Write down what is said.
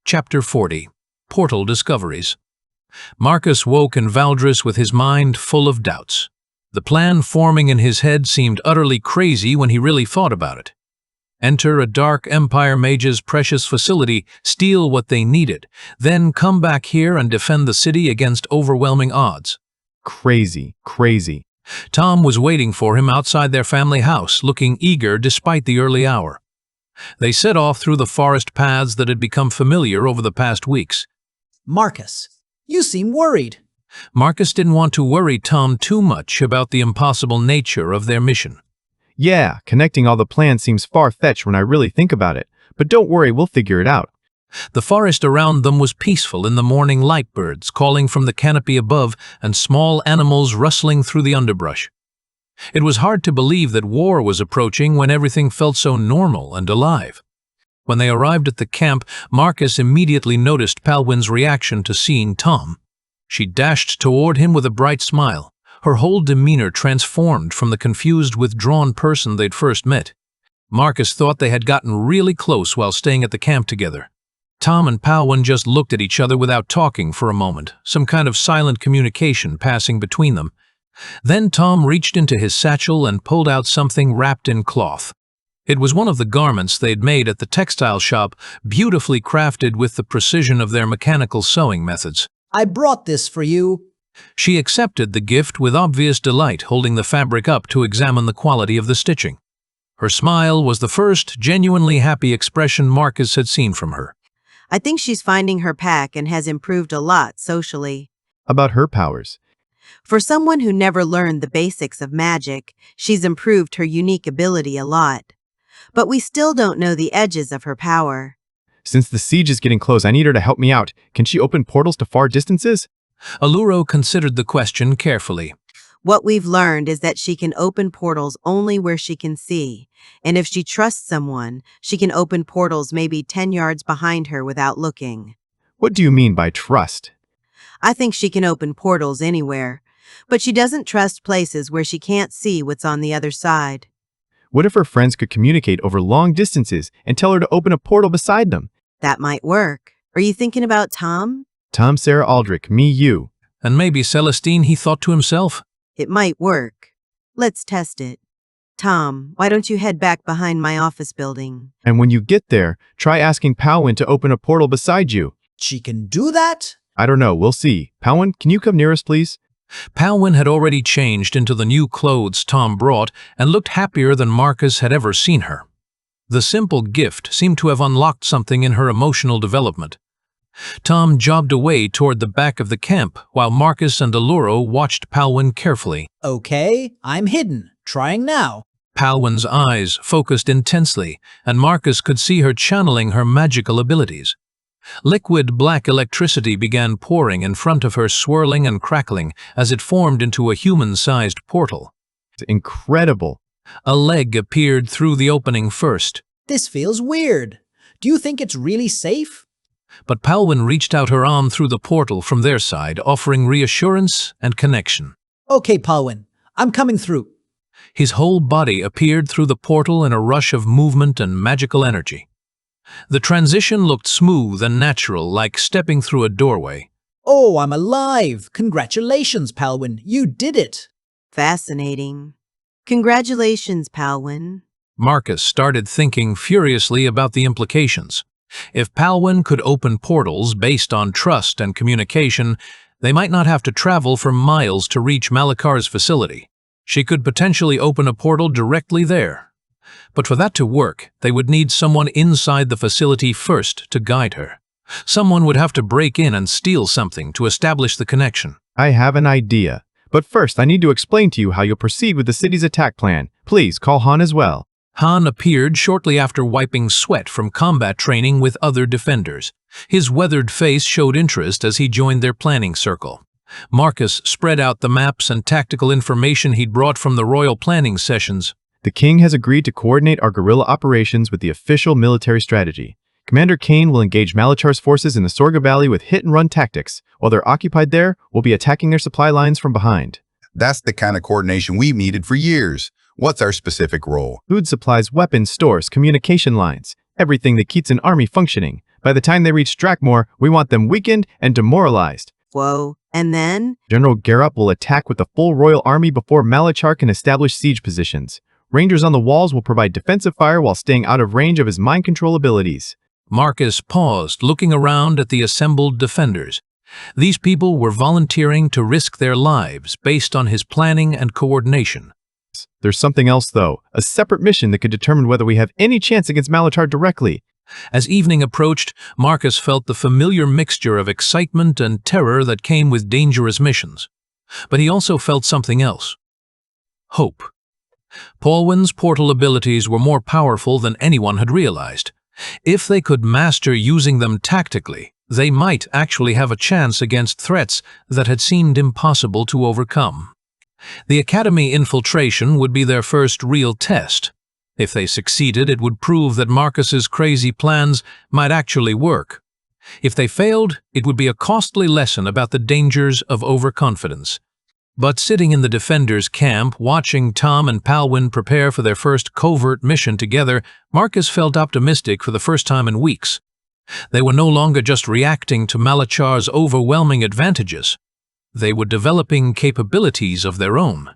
Chapter 40. Portal Discoveries. Marcus woke in Valdris with his mind full of doubts. The plan forming in his head seemed utterly crazy when he really thought about it. Enter a dark Empire mage's precious facility, steal what they needed, then come back here and defend the city against overwhelming odds. Crazy. Tom was waiting for him outside their family house, looking eager despite the early hour. They set off through the forest paths that had become familiar over the past weeks. Marcus, you seem worried. Marcus didn't want to worry Tom too much about the impossible nature of their mission. Yeah, connecting all the plans seems far-fetched when I really think about it, but don't worry, we'll figure it out. The forest around them was peaceful in the morning, light birds calling from the canopy above and small animals rustling through the underbrush. It was hard to believe that war was approaching when everything felt so normal and alive. When they arrived at the camp, Marcus immediately noticed Palwyn's reaction to seeing Tom. She dashed toward him with a bright smile, her whole demeanor transformed from the confused, withdrawn person they'd first met. Marcus thought they had gotten really close while staying at the camp together. Tom and Palwyn just looked at each other without talking for a moment, some kind of silent communication passing between them. Then Tom reached into his satchel and pulled out something wrapped in cloth. It was one of the garments they'd made at the textile shop, beautifully crafted with the precision of their mechanical sewing methods. I brought this for you. She accepted the gift with obvious delight, holding the fabric up to examine the quality of the stitching. Her smile was the first genuinely happy expression Marcus had seen from her. I think she's finding her pack and has improved a lot socially. About her powers. For someone who never learned the basics of magic, she's improved her unique ability a lot. But we still don't know the edges of her power. Since the siege is getting close, I need her to help me out. Can she open portals to far distances? Alluro considered the question carefully. What we've learned is that she can open portals only where she can see. And if she trusts someone, she can open portals maybe 10 yards behind her without looking. What do you mean by trust? I think she can open portals anywhere, but she doesn't trust places where she can't see what's on the other side. What if her friends could communicate over long distances and tell her to open a portal beside them? That might work. Are you thinking about Tom? Tom, Sarah, Aldrich, me, you. And maybe Celestine, he thought to himself. It might work. Let's test it. Tom, why don't you head back behind my office building? And when you get there, try asking Palwyn to open a portal beside you. She can do that? I don't know, we'll see. Palwyn, can you come near us, please? Palwyn had already changed into the new clothes Tom brought and looked happier than Marcus had ever seen her. The simple gift seemed to have unlocked something in her emotional development. Tom jogged away toward the back of the camp while Marcus and Alluro watched Palwyn carefully. Okay, I'm hidden. Trying now. Palwyn's eyes focused intensely, and Marcus could see her channeling her magical abilities. Liquid black electricity began pouring in front of her, swirling and crackling as it formed into a human-sized portal. It's incredible. A leg appeared through the opening first. This feels weird. Do you think it's really safe? But Palwyn reached out her arm through the portal from their side, offering reassurance and connection. Okay, Palwyn, I'm coming through. His whole body appeared through the portal in a rush of movement and magical energy. The transition looked smooth and natural, like stepping through a doorway. Oh, I'm alive! Congratulations, Palwyn, you did it! Fascinating. Congratulations, Palwyn. Marcus started thinking furiously about the implications. If Palwyn could open portals based on trust and communication, they might not have to travel for miles to reach Malakar's facility. She could potentially open a portal directly there. But for that to work, they would need someone inside the facility first to guide her. Someone would have to break in and steal something to establish the connection. I have an idea. But first, I need to explain to you how you'll proceed with the city's attack plan. Please call Han as well. Han appeared shortly after wiping sweat from combat training with other defenders. His weathered face showed interest as he joined their planning circle. Marcus spread out the maps and tactical information he'd brought from the royal planning sessions. The king has agreed to coordinate our guerrilla operations with the official military strategy. Commander Kane will engage Malachar's forces in the Sorga Valley with hit-and-run tactics. While they're occupied there, we'll be attacking their supply lines from behind. That's the kind of coordination we've needed for years. What's our specific role? Food supplies, weapons, stores, communication lines. everything that keeps an army functioning. By the time they reach Drakmore, we want them weakened and demoralized. Whoa. And then? General Garup will attack with the full royal army before Malachar can establish siege positions. Rangers on the walls will provide defensive fire while staying out of range of his mind control abilities. Marcus paused, looking around at the assembled defenders. These people were volunteering to risk their lives based on his planning and coordination. There's something else, though, a separate mission that could determine whether we have any chance against Malachar directly. As evening approached, Marcus felt the familiar mixture of excitement and terror that came with dangerous missions. But he also felt something else. Hope. Paulwyn's portal abilities were more powerful than anyone had realized. If they could master using them tactically, they might actually have a chance against threats that had seemed impossible to overcome. The Academy infiltration would be their first real test. If they succeeded, it would prove that Marcus's crazy plans might actually work. If they failed, it would be a costly lesson about the dangers of overconfidence. But sitting in the defenders' camp, watching Tom and Palwyn prepare for their first covert mission together, Marcus felt optimistic for the first time in weeks. They were no longer just reacting to Malachar's overwhelming advantages. They were developing capabilities of their own.